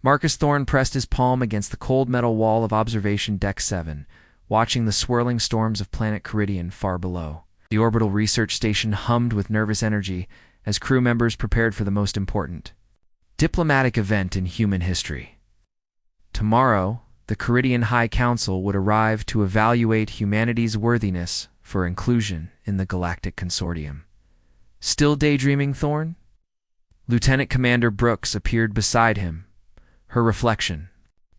Marcus Thorne pressed his palm against the cold metal wall of Observation Deck 7, watching the swirling storms of planet Caridian far below. The orbital research station hummed with nervous energy as crew members prepared for the most important diplomatic event in human history. Tomorrow, the Caridian High Council would arrive to evaluate humanity's worthiness for inclusion in the Galactic Consortium. Still daydreaming, Thorne? Lieutenant Commander Brooks appeared beside him, her reflection,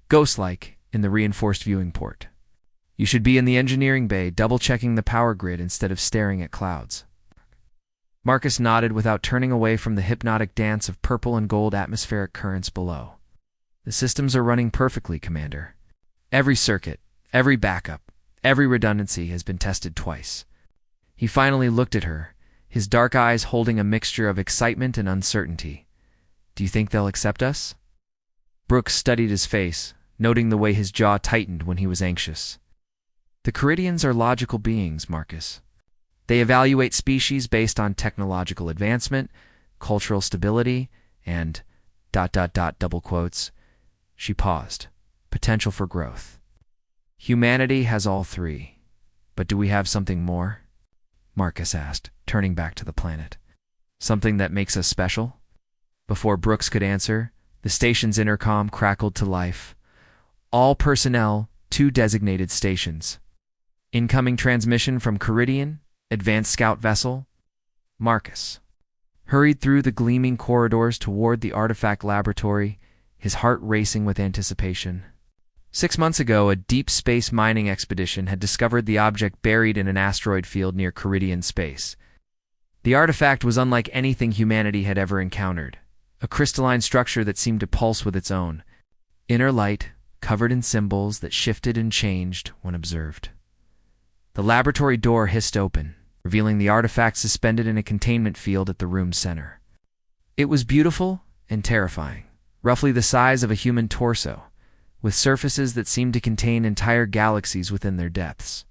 ghost-like, in the reinforced viewing port. You should be in the engineering bay, double-checking the power grid instead of staring at clouds. Marcus nodded without turning away from the hypnotic dance of purple and gold atmospheric currents below. The systems are running perfectly, Commander. Every circuit, every backup, every redundancy has been tested twice. He finally looked at her, his dark eyes holding a mixture of excitement and uncertainty. Do you think they'll accept us? Brooks studied his face, noting the way his jaw tightened when he was anxious. The Caridians are logical beings, Marcus. They evaluate species based on technological advancement, cultural stability, and ... double quotes. She paused. Potential for growth. Humanity has all three. But do we have something more? Marcus asked, turning back to the planet. Something that makes us special? Before Brooks could answer, the station's intercom crackled to life. All personnel, to designated stations. Incoming transmission from Caridian, Advanced Scout Vessel. Marcus hurried through the gleaming corridors toward the artifact laboratory, his heart racing with anticipation. 6 months ago, a deep space mining expedition had discovered the object buried in an asteroid field near Caridian space. The artifact was unlike anything humanity had ever encountered, a crystalline structure that seemed to pulse with its own inner light, covered in symbols that shifted and changed when observed. The laboratory door hissed open, revealing the artifact suspended in a containment field at the room's center. It was beautiful and terrifying, roughly the size of a human torso, with surfaces that seemed to contain entire galaxies within their depths.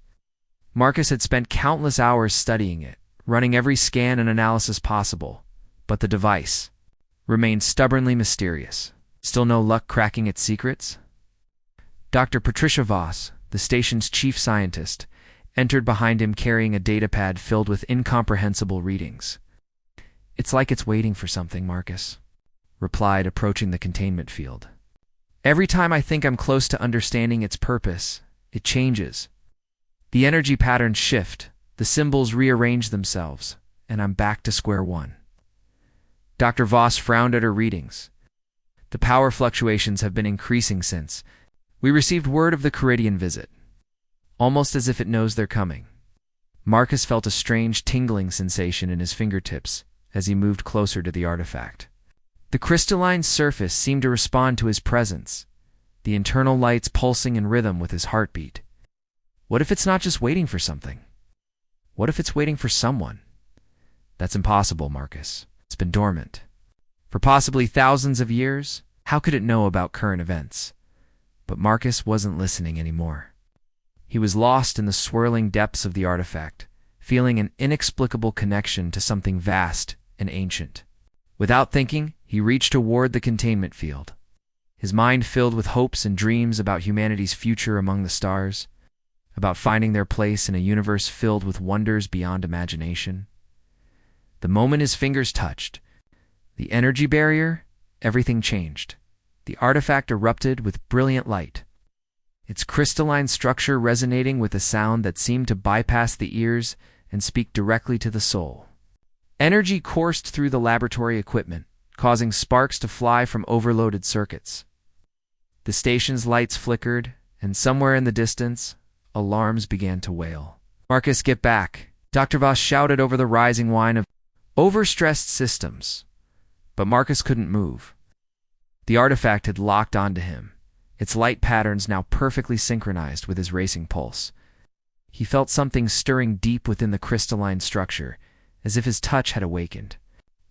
Marcus had spent countless hours studying it, running every scan and analysis possible, but the device remained stubbornly mysterious. Still no luck cracking its secrets? Dr. Patricia Voss, the station's chief scientist, entered behind him carrying a datapad filled with incomprehensible readings. It's like it's waiting for something, Marcus replied, approaching the containment field. Every time I think I'm close to understanding its purpose, it changes. The energy patterns shift, the symbols rearrange themselves, and I'm back to square one. Dr. Voss frowned at her readings. The power fluctuations have been increasing since we received word of the Caridian visit, almost as if it knows they're coming. Marcus felt a strange tingling sensation in his fingertips as he moved closer to the artifact. The crystalline surface seemed to respond to his presence, the internal lights pulsing in rhythm with his heartbeat. What if it's not just waiting for something? What if it's waiting for someone? That's impossible, Marcus. It's been dormant for possibly thousands of years. How could it know about current events? But Marcus wasn't listening anymore. He was lost in the swirling depths of the artifact, feeling an inexplicable connection to something vast and ancient. Without thinking, he reached toward the containment field, his mind filled with hopes and dreams about humanity's future among the stars, about finding their place in a universe filled with wonders beyond imagination. The moment his fingers touched the energy barrier, everything changed. The artifact erupted with brilliant light, its crystalline structure resonating with a sound that seemed to bypass the ears and speak directly to the soul. Energy coursed through the laboratory equipment, causing sparks to fly from overloaded circuits. The station's lights flickered, and somewhere in the distance, alarms began to wail. Marcus, get back! Dr. Voss shouted over the rising whine of overstressed systems. But Marcus couldn't move. The artifact had locked onto him, its light patterns now perfectly synchronized with his racing pulse. He felt something stirring deep within the crystalline structure, as if his touch had awakened.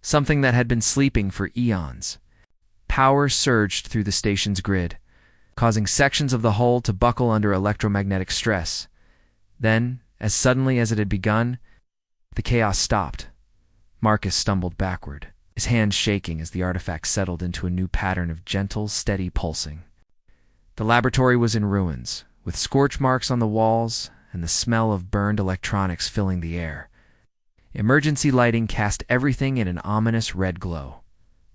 Something that had been sleeping for eons. Power surged through the station's grid, causing sections of the hull to buckle under electromagnetic stress. Then, as suddenly as it had begun, the chaos stopped. Marcus stumbled backward. his hands shaking as the artifact settled into a new pattern of gentle, steady pulsing. The laboratory was in ruins, with scorch marks on the walls and the smell of burned electronics filling the air. Emergency lighting cast everything in an ominous red glow.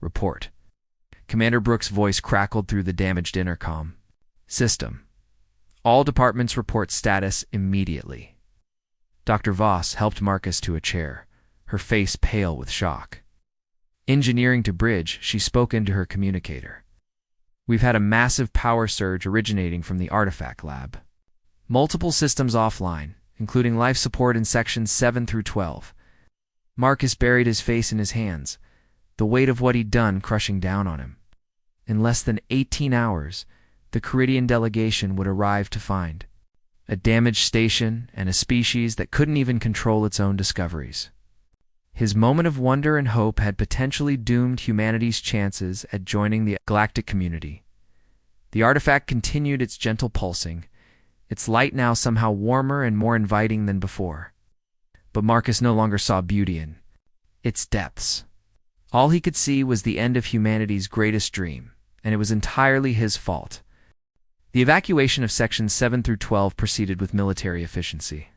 Report. Commander Brooks' voice crackled through the damaged intercom. System. All departments report status immediately. Dr. Voss helped Marcus to a chair, her face pale with shock. Engineering to bridge, she spoke into her communicator. We've had a massive power surge originating from the artifact lab. Multiple systems offline, including life support in sections 7 through 12. Marcus buried his face in his hands, the weight of what he'd done crushing down on him. In less than 18 hours, the Caridian delegation would arrive to find a damaged station and a species that couldn't even control its own discoveries. His moment of wonder and hope had potentially doomed humanity's chances at joining the galactic community. The artifact continued its gentle pulsing, its light now somehow warmer and more inviting than before. But Marcus no longer saw beauty in its depths. All he could see was the end of humanity's greatest dream, and it was entirely his fault. The evacuation of sections 7 through 12 proceeded with military efficiency.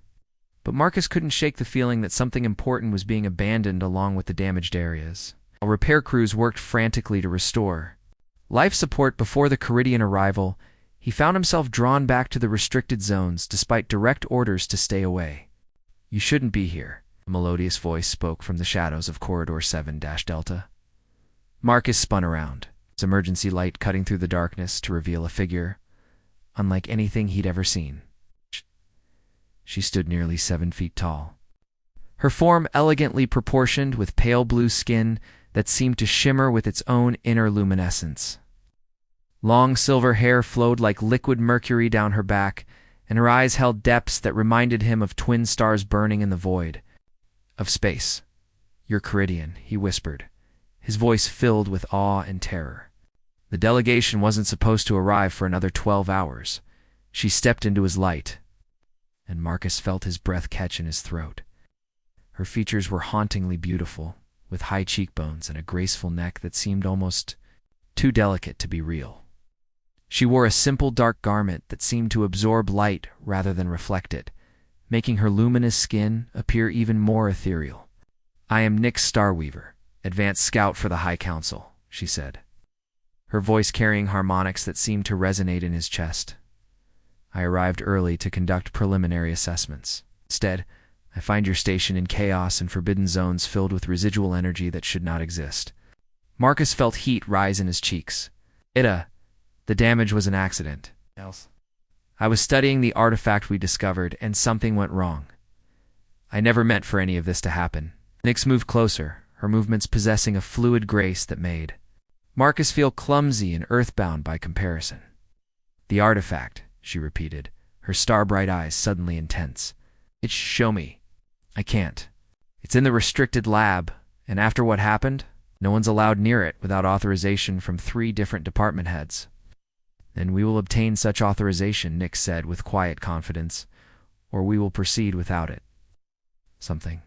But Marcus couldn't shake the feeling that something important was being abandoned along with the damaged areas. While repair crews worked frantically to restore life support before the Caridian arrival, he found himself drawn back to the restricted zones despite direct orders to stay away. You shouldn't be here, a melodious voice spoke from the shadows of Corridor 7-Delta. Marcus spun around, his emergency light cutting through the darkness to reveal a figure unlike anything he'd ever seen. She stood nearly 7 feet tall. Her form elegantly proportioned with pale blue skin that seemed to shimmer with its own inner luminescence. Long silver hair flowed like liquid mercury down her back, and her eyes held depths that reminded him of twin stars burning in the void of space. You're Caridian, he whispered, his voice filled with awe and terror. The delegation wasn't supposed to arrive for another 12 hours. She stepped into his light, and Marcus felt his breath catch in his throat. Her features were hauntingly beautiful, with high cheekbones and a graceful neck that seemed almost too delicate to be real. She wore a simple dark garment that seemed to absorb light rather than reflect it, making her luminous skin appear even more ethereal. I am Nyx Starweaver, advanced scout for the High Council, she said, her voice carrying harmonics that seemed to resonate in his chest. I arrived early to conduct preliminary assessments. Instead, I find your station in chaos and forbidden zones filled with residual energy that should not exist. Marcus felt heat rise in his cheeks. The damage was an accident. I was studying the artifact we discovered, and something went wrong. I never meant for any of this to happen. Nyx moved closer, her movements possessing a fluid grace that made Marcus feel clumsy and earthbound by comparison. The artifact, she repeated, her star-bright eyes suddenly intense. Show me. I can't. It's in the restricted lab, and after what happened, no one's allowed near it without authorization from 3 different department heads. Then we will obtain such authorization, Nyx said with quiet confidence, or we will proceed without it. Something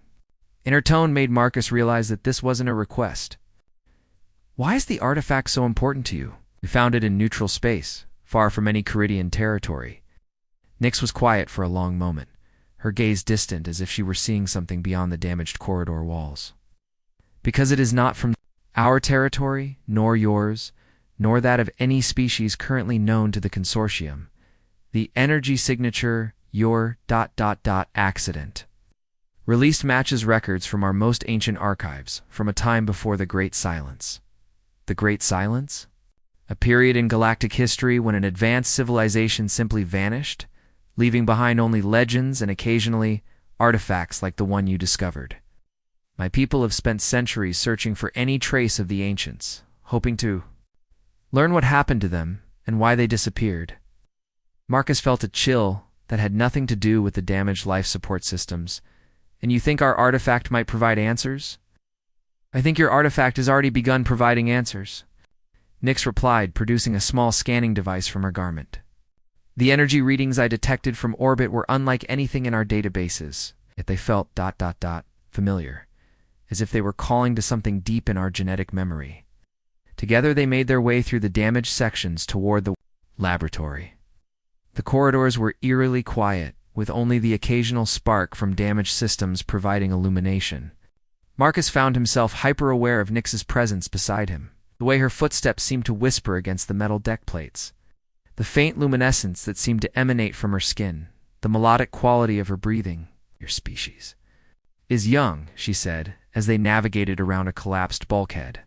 in her tone made Marcus realize that this wasn't a request. Why is the artifact so important to you? We found it in neutral space, far from any Caridian territory. Nyx was quiet for a long moment, her gaze distant as if she were seeing something beyond the damaged corridor walls. Because it is not from our territory, nor yours, nor that of any species currently known to the consortium. The energy signature, your ... accident. Released matches records from our most ancient archives, from a time before the Great Silence. The Great Silence? A period in galactic history when an advanced civilization simply vanished, leaving behind only legends and occasionally artifacts like the one you discovered. My people have spent centuries searching for any trace of the ancients, hoping to learn what happened to them and why they disappeared. Marcus felt a chill that had nothing to do with the damaged life support systems. And you think our artifact might provide answers? I think your artifact has already begun providing answers. Nyx replied, producing a small scanning device from her garment. The energy readings I detected from orbit were unlike anything in our databases, yet they felt ... familiar. as if they were calling to something deep in our genetic memory. Together they made their way through the damaged sections toward the laboratory. The corridors were eerily quiet, with only the occasional spark from damaged systems providing illumination. Marcus found himself hyper-aware of Nyx's presence beside him, the way her footsteps seemed to whisper against the metal deck plates, the faint luminescence that seemed to emanate from her skin, the melodic quality of her breathing. "Your species is young," she said, as they navigated around a collapsed bulkhead.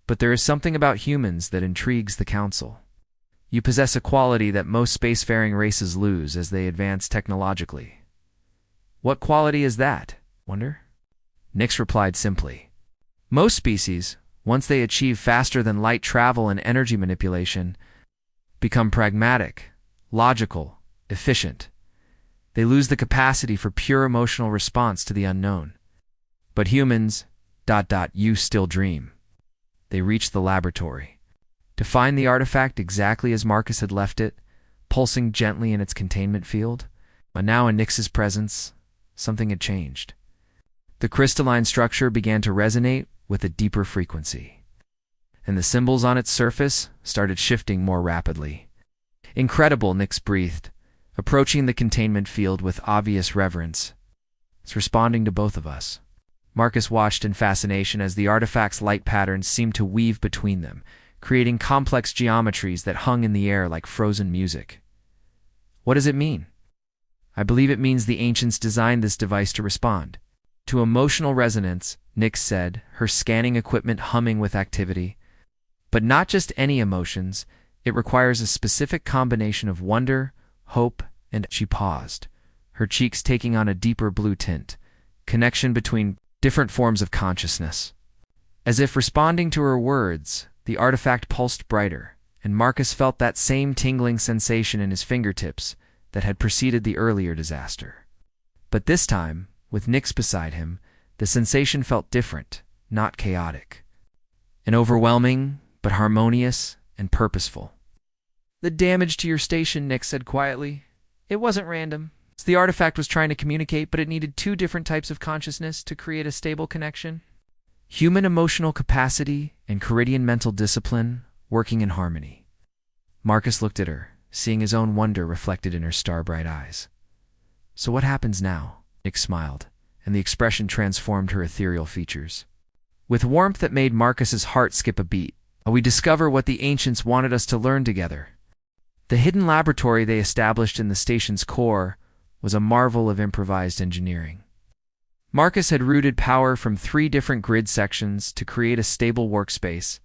"But there is something about humans that intrigues the Council. You possess a quality that most spacefaring races lose as they advance technologically." "What quality is that, wonder?" Nyx replied simply. "Most species, once they achieve faster-than-light travel and energy manipulation, become pragmatic, logical, efficient. They lose the capacity for pure emotional response to the unknown. But humans, you still dream." They reached the laboratory, to find the artifact exactly as Marcus had left it, pulsing gently in its containment field. But now in Nyx's presence, something had changed. The crystalline structure began to resonate with a deeper frequency, and the symbols on its surface started shifting more rapidly. "Incredible," Nyx breathed, approaching the containment field with obvious reverence. "It's responding to both of us." Marcus watched in fascination as the artifact's light patterns seemed to weave between them, creating complex geometries that hung in the air like frozen music. "What does it mean?" "I believe it means the ancients designed this device to respond to emotional resonance," Nyx said, her scanning equipment humming with activity. "But not just any emotions. It requires a specific combination of wonder, hope, and—" She paused, her cheeks taking on a deeper blue tint, connection between different forms of consciousness. As if responding to her words, the artifact pulsed brighter, and Marcus felt that same tingling sensation in his fingertips that had preceded the earlier disaster. But this time, with Nyx beside him, the sensation felt different, not chaotic. An overwhelming, but harmonious and purposeful. "The damage to your station," Nyx said quietly. "It wasn't random. The artifact was trying to communicate, but it needed two different types of consciousness to create a stable connection. Human emotional capacity and Caridian mental discipline working in harmony." Marcus looked at her, seeing his own wonder reflected in her star-bright eyes. "So what happens now?" Nyx smiled, and the expression transformed her ethereal features. With warmth that made Marcus's heart skip a beat, "We discover what the ancients wanted us to learn together." The hidden laboratory they established in the station's core was a marvel of improvised engineering. Marcus had routed power from 3 different grid sections to create a stable workspace,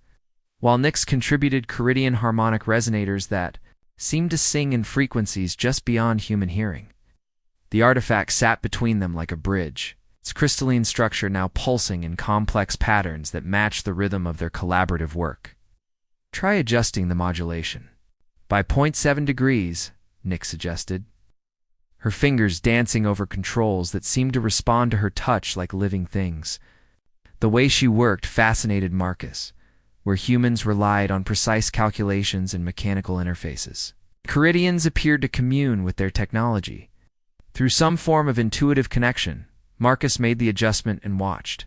while Nyx contributed Caridian harmonic resonators that seemed to sing in frequencies just beyond human hearing. The artifact sat between them like a bridge, its crystalline structure now pulsing in complex patterns that matched the rhythm of their collaborative work. "Try adjusting the modulation by 0.7 degrees, Nyx suggested, her fingers dancing over controls that seemed to respond to her touch like living things. The way she worked fascinated Marcus, where humans relied on precise calculations and mechanical interfaces. Caridians appeared to commune with their technology. Through some form of intuitive connection, Marcus made the adjustment and watched.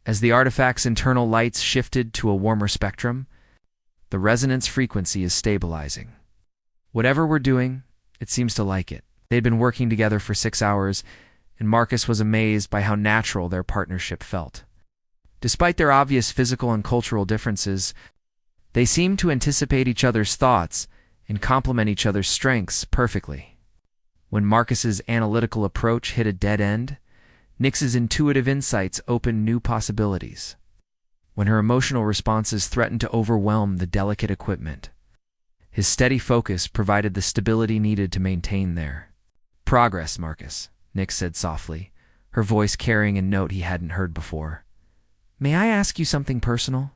As the artifact's internal lights shifted to a warmer spectrum, the resonance frequency is stabilizing. "Whatever we're doing, it seems to like it." They'd been working together for 6 hours, and Marcus was amazed by how natural their partnership felt. Despite their obvious physical and cultural differences, they seemed to anticipate each other's thoughts and complement each other's strengths perfectly. When Marcus's analytical approach hit a dead end, Nyx's intuitive insights opened new possibilities. When her emotional responses threatened to overwhelm the delicate equipment, his steady focus provided the stability needed to maintain their progress. "Marcus," Nyx said softly, her voice carrying a note he hadn't heard before. "May I ask you something personal?"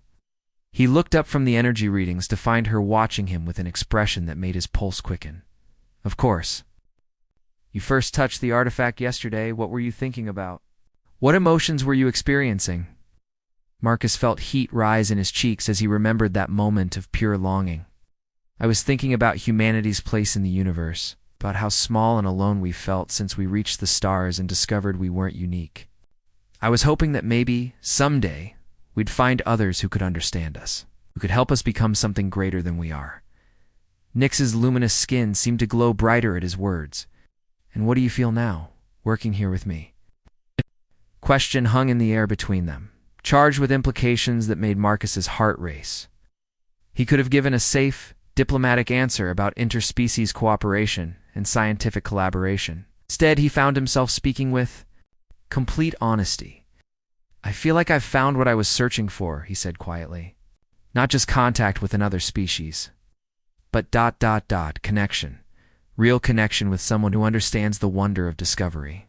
He looked up from the energy readings to find her watching him with an expression that made his pulse quicken. "Of course." "You first touched the artifact yesterday. What were you thinking about? What emotions were you experiencing?" Marcus felt heat rise in his cheeks as he remembered that moment of pure longing. "I was thinking about humanity's place in the universe, about how small and alone we felt since we reached the stars and discovered we weren't unique. I was hoping that maybe, someday, we'd find others who could understand us, who could help us become something greater than we are. Nix's luminous skin seemed to glow brighter at his words. And what do you feel now, working here with me? Question hung in the air between them, charged with implications that made Marcus's heart race. He could have given a safe, diplomatic answer about interspecies cooperation and scientific collaboration. Instead, he found himself speaking with complete honesty. I feel like I've found what I was searching for, he said quietly. Not just contact with another species, but connection. Real connection with someone who understands the wonder of discovery.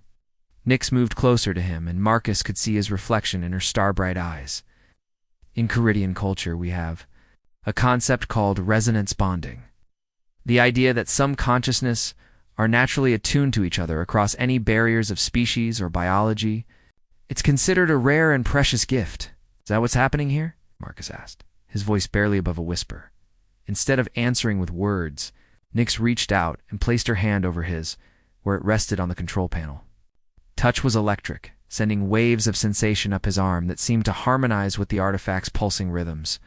Nix moved closer to him, and Marcus could see his reflection in her star-bright eyes. In Caridian culture, we have a concept called resonance bonding. The idea that some consciousness are naturally attuned to each other across any barriers of species or biology. It's considered a rare and precious gift. Is that what's happening here? Marcus asked, his voice barely above a whisper. Instead of answering with words, Nix reached out and placed her hand over his, where it rested on the control panel. Touch was electric, sending waves of sensation up his arm that seemed to harmonize with the artifact's pulsing rhythms.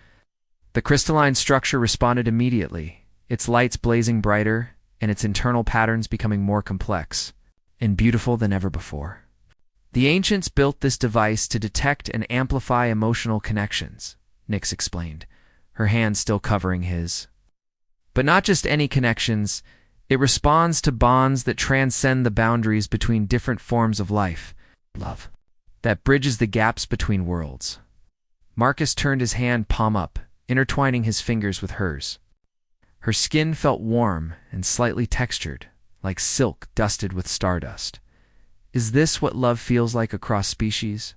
The crystalline structure responded immediately, its lights blazing brighter and its internal patterns becoming more complex and beautiful than ever before. The ancients built this device to detect and amplify emotional connections, Nix explained, her hand still covering his. But not just any connections, it responds to bonds that transcend the boundaries between different forms of life, love, that bridges the gaps between worlds. Marcus turned his hand palm up, intertwining his fingers with hers. Her skin felt warm and slightly textured, like silk dusted with stardust. Is this what love feels like across species?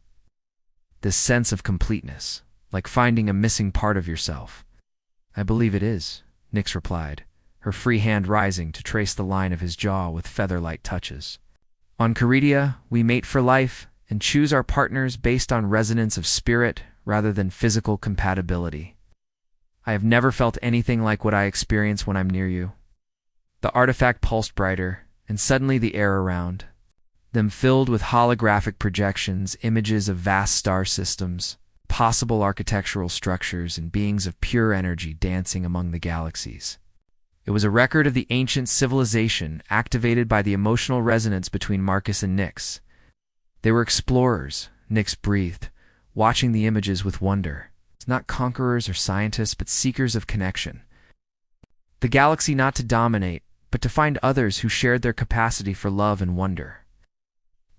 This sense of completeness, like finding a missing part of yourself. I believe it is, Nix replied, her free hand rising to trace the line of his jaw with feather-light touches. On Caridia, we mate for life and choose our partners based on resonance of spirit rather than physical compatibility. I have never felt anything like what I experience when I'm near you. The artifact pulsed brighter, and suddenly the air around them filled with holographic projections, images of vast star systems, possible architectural structures, and beings of pure energy dancing among the galaxies. It was a record of the ancient civilization activated by the emotional resonance between Marcus and Nix. They were explorers, Nix breathed, watching the images with wonder. Not conquerors or scientists, but seekers of connection. The galaxy not to dominate, but to find others who shared their capacity for love and wonder.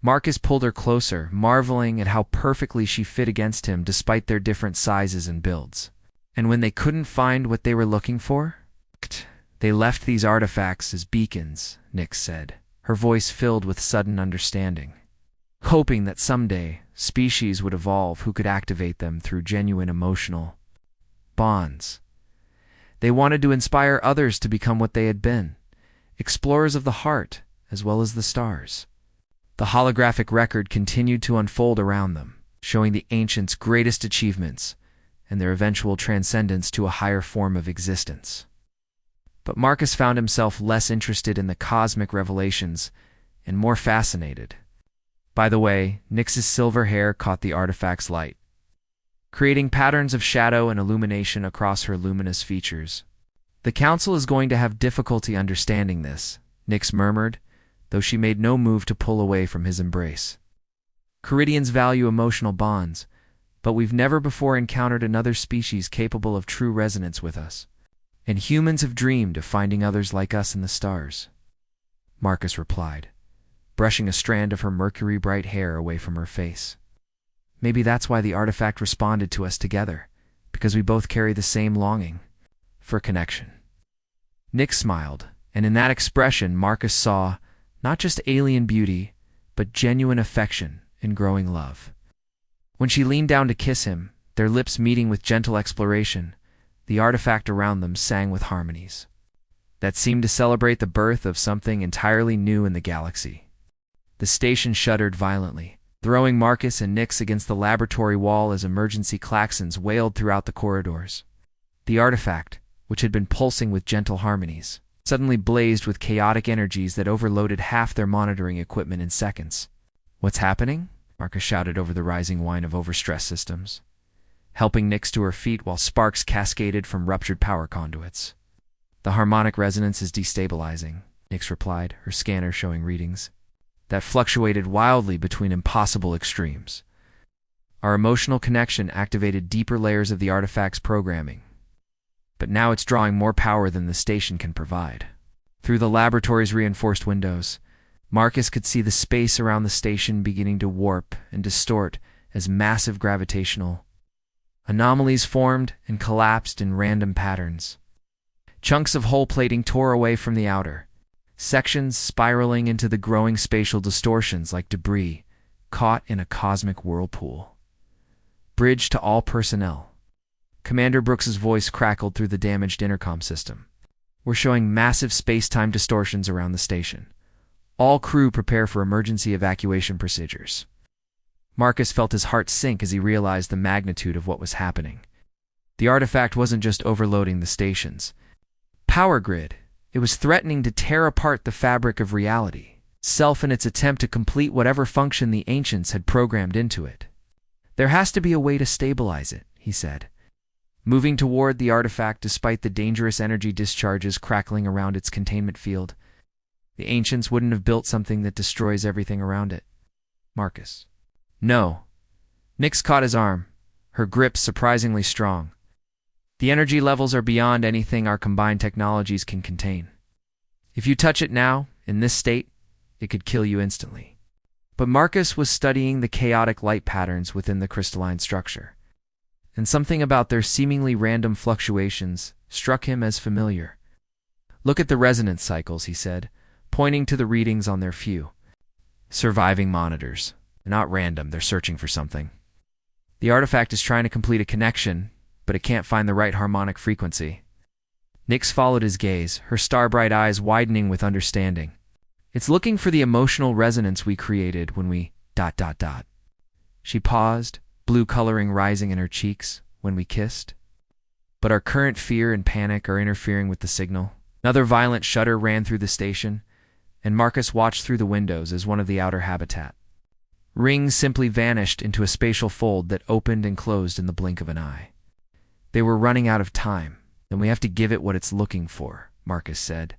Marcus pulled her closer, marveling at how perfectly she fit against him despite their different sizes and builds. And when they couldn't find what they were looking for, they left these artifacts as beacons, Nix said, her voice filled with sudden understanding. Hoping that someday species would evolve who could activate them through genuine emotional bonds. They wanted to inspire others to become what they had been, explorers of the heart as well as the stars. The holographic record continued to unfold around them, showing the ancients' greatest achievements and their eventual transcendence to a higher form of existence. But Marcus found himself less interested in the cosmic revelations and more fascinated. By the way, Nix's silver hair caught the artifact's light, creating patterns of shadow and illumination across her luminous features. The council is going to have difficulty understanding this, Nix murmured, though she made no move to pull away from his embrace. Caridians value emotional bonds, but we've never before encountered another species capable of true resonance with us. And humans have dreamed of finding others like us in the stars, Marcus replied, brushing a strand of her mercury-bright hair away from her face. Maybe that's why the artifact responded to us together, because we both carry the same longing for connection. Nix smiled, and in that expression Marcus saw not just alien beauty, but genuine affection and growing love. When she leaned down to kiss him, their lips meeting with gentle exploration, the artifact around them sang with harmonies that seemed to celebrate the birth of something entirely new in the galaxy. The station shuddered violently, throwing Marcus and Nix against the laboratory wall as emergency klaxons wailed throughout the corridors. The artifact, which had been pulsing with gentle harmonies, suddenly blazed with chaotic energies that overloaded half their monitoring equipment in seconds. What's happening? Marcus shouted over the rising whine of overstressed systems, helping Nyx to her feet while sparks cascaded from ruptured power conduits. The harmonic resonance is destabilizing, Nyx replied, her scanner showing readings that fluctuated wildly between impossible extremes. Our emotional connection activated deeper layers of the artifact's programming, but now it's drawing more power than the station can provide. Through the laboratory's reinforced windows, Marcus could see the space around the station beginning to warp and distort as massive gravitational anomalies formed and collapsed in random patterns. Chunks of hull plating tore away from the outer, sections spiraling into the growing spatial distortions like debris caught in a cosmic whirlpool. Bridge to all personnel. Commander Brooks's voice crackled through the damaged intercom system. We're showing massive space-time distortions around the station. All crew prepare for emergency evacuation procedures. Marcus felt his heart sink as he realized the magnitude of what was happening. The artifact wasn't just overloading the station's power grid. It was threatening to tear apart the fabric of reality, itself in its attempt to complete whatever function the ancients had programmed into it. There has to be a way to stabilize it, he said, moving toward the artifact despite the dangerous energy discharges crackling around its containment field. The ancients wouldn't have built something that destroys everything around it. Marcus. No. Nyx caught his arm, her grip surprisingly strong. The energy levels are beyond anything our combined technologies can contain. If you touch it now, in this state, it could kill you instantly. But Marcus was studying the chaotic light patterns within the crystalline structure, and something about their seemingly random fluctuations struck him as familiar. Look at the resonance cycles, he said, pointing to the readings on their few surviving monitors. They're not random, they're searching for something. The artifact is trying to complete a connection, but it can't find the right harmonic frequency. Nyx followed his gaze, her star-bright eyes widening with understanding. It's looking for the emotional resonance we created when we ... She paused, blue coloring rising in her cheeks, when we kissed. But our current fear and panic are interfering with the signal. Another violent shudder ran through the station, and Marcus watched through the windows as one of the outer habitat rings simply vanished into a spatial fold that opened and closed in the blink of an eye. They were running out of time, and we have to give it what it's looking for, Marcus said,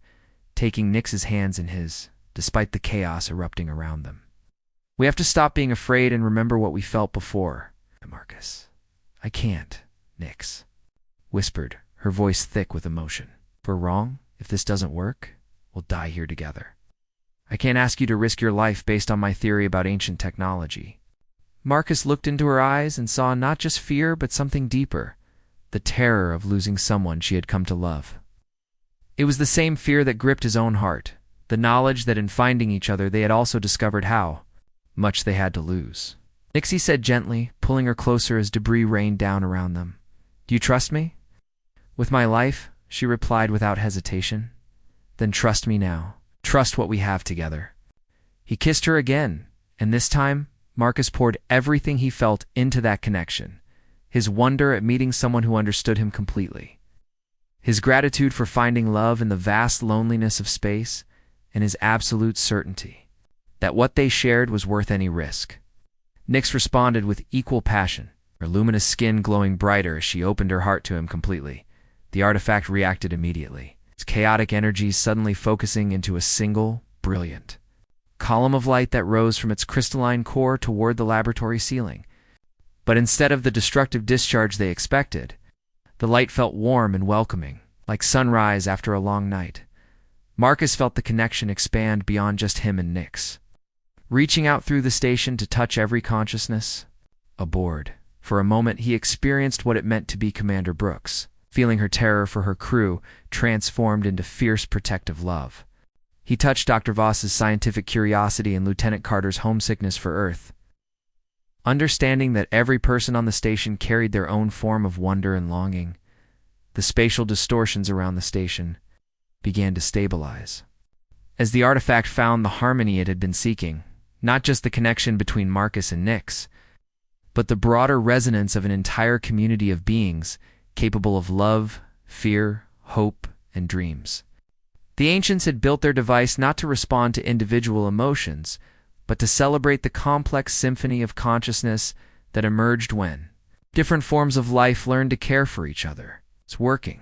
taking Nyx's hands in his, despite the chaos erupting around them. We have to stop being afraid and remember what we felt before, Marcus. I can't, Nyx whispered, her voice thick with emotion. If we're wrong, if this doesn't work, we'll die here together. I can't ask you to risk your life based on my theory about ancient technology. Marcus looked into her eyes and saw not just fear, but something deeper, the terror of losing someone she had come to love. It was the same fear that gripped his own heart, the knowledge that in finding each other they had also discovered how much they had to lose. Nyx said gently, pulling her closer as debris rained down around them. Do you trust me? With my life, she replied without hesitation. Then trust me now. Trust what we have together. He kissed her again, and this time, Marcus poured everything he felt into that connection. His wonder at meeting someone who understood him completely. His gratitude for finding love in the vast loneliness of space, and his absolute certainty that what they shared was worth any risk. Nyx responded with equal passion, her luminous skin glowing brighter as she opened her heart to him completely. The artifact reacted immediately, its chaotic energies suddenly focusing into a single, brilliant column of light that rose from its crystalline core toward the laboratory ceiling. But instead of the destructive discharge they expected, the light felt warm and welcoming, like sunrise after a long night. Marcus felt the connection expand beyond just him and Nyx, reaching out through the station to touch every consciousness aboard. For a moment, he experienced what it meant to be Commander Brooks, feeling her terror for her crew transformed into fierce protective love. He touched Dr. Voss's scientific curiosity and Lieutenant Carter's homesickness for Earth, understanding that every person on the station carried their own form of wonder and longing. The spatial distortions around the station began to stabilize. As the artifact found the harmony it had been seeking, not just the connection between Marcus and Nyx, but the broader resonance of an entire community of beings capable of love, fear, hope, and dreams. The ancients had built their device not to respond to individual emotions, but to celebrate the complex symphony of consciousness that emerged when different forms of life learned to care for each other. It's working.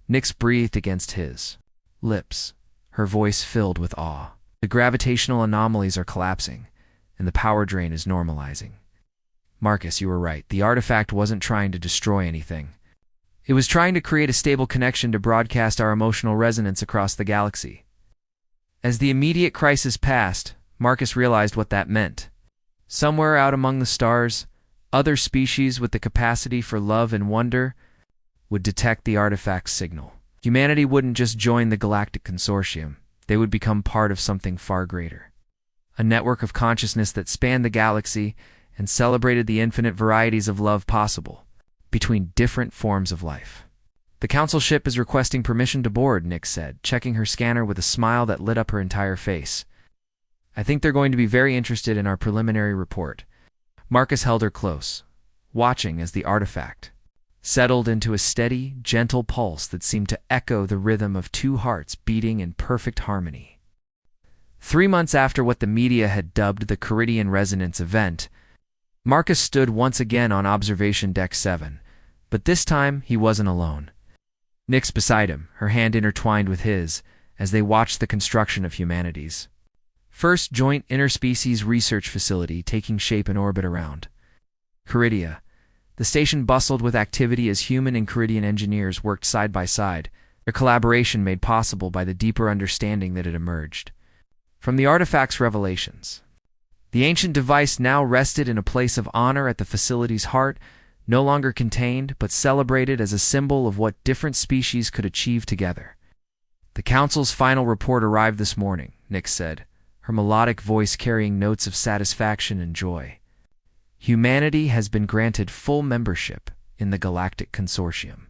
Nyx breathed against his lips, her voice filled with awe. The gravitational anomalies are collapsing, and the power drain is normalizing. Marcus, you were right. The artifact wasn't trying to destroy anything. It was trying to create a stable connection to broadcast our emotional resonance across the galaxy. As the immediate crisis passed, Marcus realized what that meant. Somewhere out among the stars, other species with the capacity for love and wonder would detect the artifact's signal. Humanity wouldn't just join the Galactic Consortium. They would become part of something far greater. A network of consciousness that spanned the galaxy and celebrated the infinite varieties of love possible between different forms of life. The Council ship is requesting permission to board, Nyx said, checking her scanner with a smile that lit up her entire face. I think they're going to be very interested in our preliminary report. Marcus held her close, watching as the artifact settled into a steady, gentle pulse that seemed to echo the rhythm of two hearts beating in perfect harmony. 3 months after what the media had dubbed the Caridian Resonance event, Marcus stood once again on Observation Deck 7, but this time he wasn't alone. Nyx beside him, her hand intertwined with his, as they watched the construction of humanity's first joint interspecies research facility taking shape in orbit around Caridia. The station bustled with activity as human and Caridian engineers worked side by side, their collaboration made possible by the deeper understanding that had emerged from the artifact's revelations. The ancient device now rested in a place of honor at the facility's heart, no longer contained but celebrated as a symbol of what different species could achieve together. The Council's final report arrived this morning, Nyx said, her melodic voice carrying notes of satisfaction and joy. Humanity has been granted full membership in the Galactic Consortium,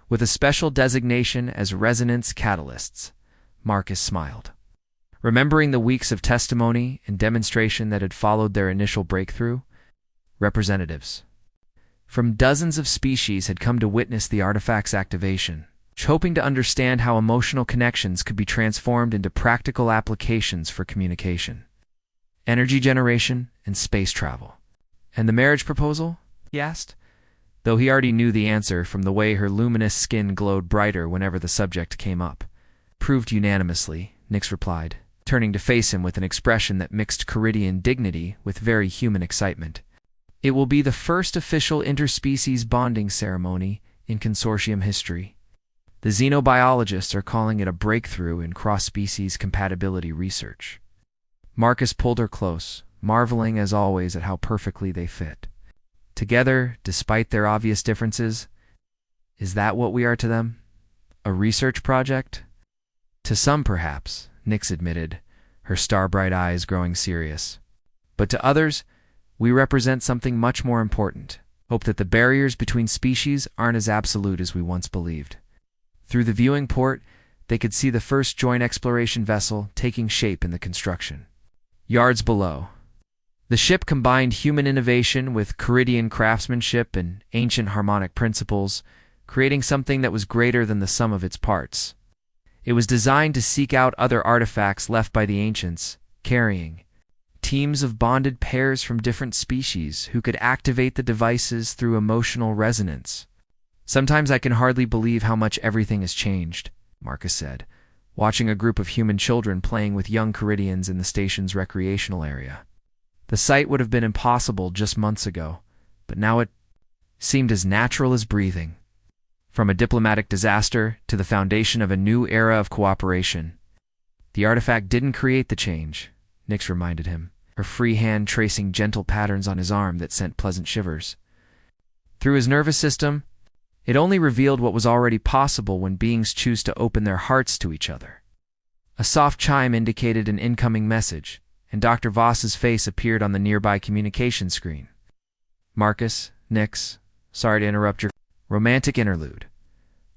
with a special designation as Resonance Catalysts. Marcus smiled, remembering the weeks of testimony and demonstration that had followed their initial breakthrough. Representatives from dozens of species had come to witness the artifact's activation, hoping to understand how emotional connections could be transformed into practical applications for communication, energy generation, and space travel. And the marriage proposal? He asked, though he already knew the answer from the way her luminous skin glowed brighter whenever the subject came up. Proved unanimously, Nyx replied, turning to face him with an expression that mixed Caridian dignity with very human excitement. It will be the first official interspecies bonding ceremony in consortium history. The xenobiologists are calling it a breakthrough in cross-species compatibility research. Marcus pulled her close, marveling as always at how perfectly they fit together, despite their obvious differences. Is that what we are to them? A research project? To some, perhaps, Nyx admitted, her star-bright eyes growing serious. But to others, we represent something much more important. Hope that the barriers between species aren't as absolute as we once believed. Through the viewing port, they could see the first joint exploration vessel taking shape in the construction. Yards below, the ship combined human innovation with Caridian craftsmanship and ancient harmonic principles, creating something that was greater than the sum of its parts. It was designed to seek out other artifacts left by the ancients, carrying teams of bonded pairs from different species who could activate the devices through emotional resonance. Sometimes I can hardly believe how much everything has changed, Marcus said, watching a group of human children playing with young Caridians in the station's recreational area. The sight would have been impossible just months ago, but now it seemed as natural as breathing. From a diplomatic disaster to the foundation of a new era of cooperation. The artifact didn't create the change, Nyx reminded him, her free hand tracing gentle patterns on his arm that sent pleasant shivers. Through his nervous system, it only revealed what was already possible when beings choose to open their hearts to each other. A soft chime indicated an incoming message, and Dr. Voss's face appeared on the nearby communication screen. Marcus, Nyx, sorry to interrupt your romantic interlude,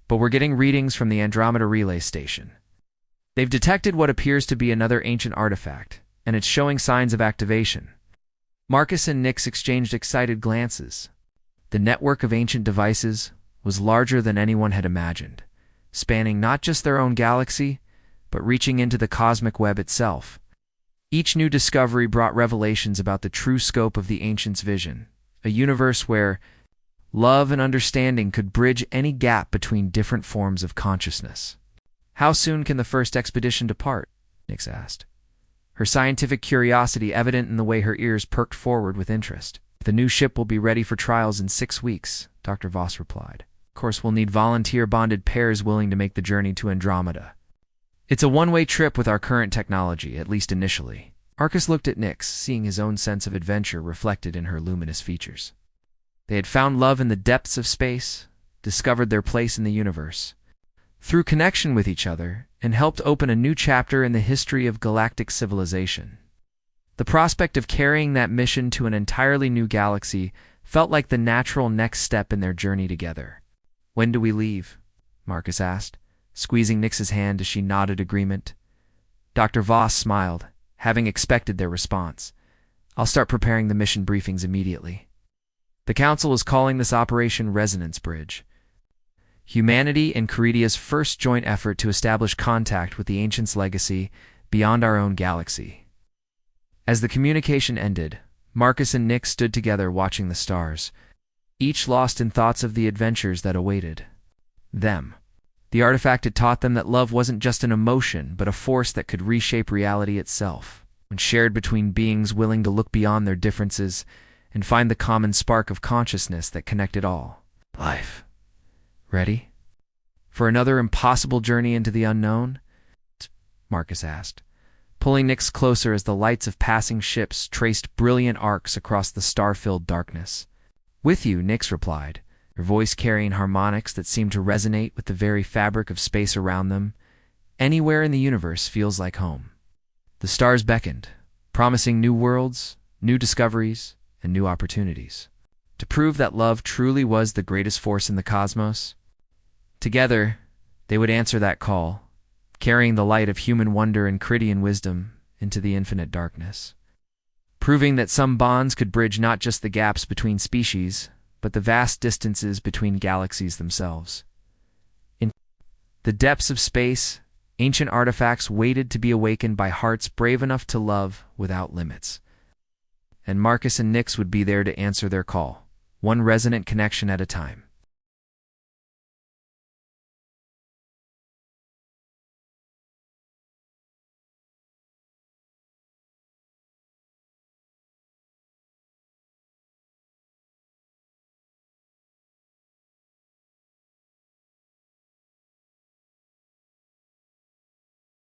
but we're getting readings from the Andromeda Relay Station. They've detected what appears to be another ancient artifact, and it's showing signs of activation. Marcus and Nyx exchanged excited glances. The network of ancient devices was larger than anyone had imagined, spanning not just their own galaxy, but reaching into the cosmic web itself. Each new discovery brought revelations about the true scope of the ancients' vision, a universe where love and understanding could bridge any gap between different forms of consciousness. "How soon can the first expedition depart?" Nix asked, her scientific curiosity evident in the way her ears perked forward with interest. "The new ship will be ready for trials in 6 weeks, Dr. Voss replied. "Of course, we'll need volunteer-bonded pairs willing to make the journey to Andromeda. It's a one-way trip with our current technology, at least initially." Marcus looked at Nyx, seeing his own sense of adventure reflected in her luminous features. They had found love in the depths of space, discovered their place in the universe, through connection with each other, and helped open a new chapter in the history of galactic civilization. The prospect of carrying that mission to an entirely new galaxy felt like the natural next step in their journey together. "When do we leave?" Marcus asked, squeezing Nyx's hand as she nodded agreement. Dr. Voss smiled, having expected their response. "I'll start preparing the mission briefings immediately." The Council is calling this Operation Resonance Bridge, humanity and Caridia's first joint effort to establish contact with the Ancients' legacy beyond our own galaxy. As the communication ended, Marcus and Nyx stood together watching the stars, each lost in thoughts of the adventures that awaited them. The artifact had taught them that love wasn't just an emotion, but a force that could reshape reality itself, when shared between beings willing to look beyond their differences and find the common spark of consciousness that connected all. "Life. Ready for another impossible journey into the unknown?" Marcus asked, pulling Nyx closer as the lights of passing ships traced brilliant arcs across the star-filled darkness. "With you," Nyx replied, her voice carrying harmonics that seemed to resonate with the very fabric of space around them. "Anywhere in the universe feels like home." The stars beckoned, promising new worlds, new discoveries, and new opportunities. To prove that love truly was the greatest force in the cosmos, together, they would answer that call, carrying the light of human wonder and Caridian wisdom into the infinite darkness, proving that some bonds could bridge not just the gaps between species, but the vast distances between galaxies themselves. In the depths of space, ancient artifacts waited to be awakened by hearts brave enough to love without limits. And Marcus and Nyx would be there to answer their call, one resonant connection at a time.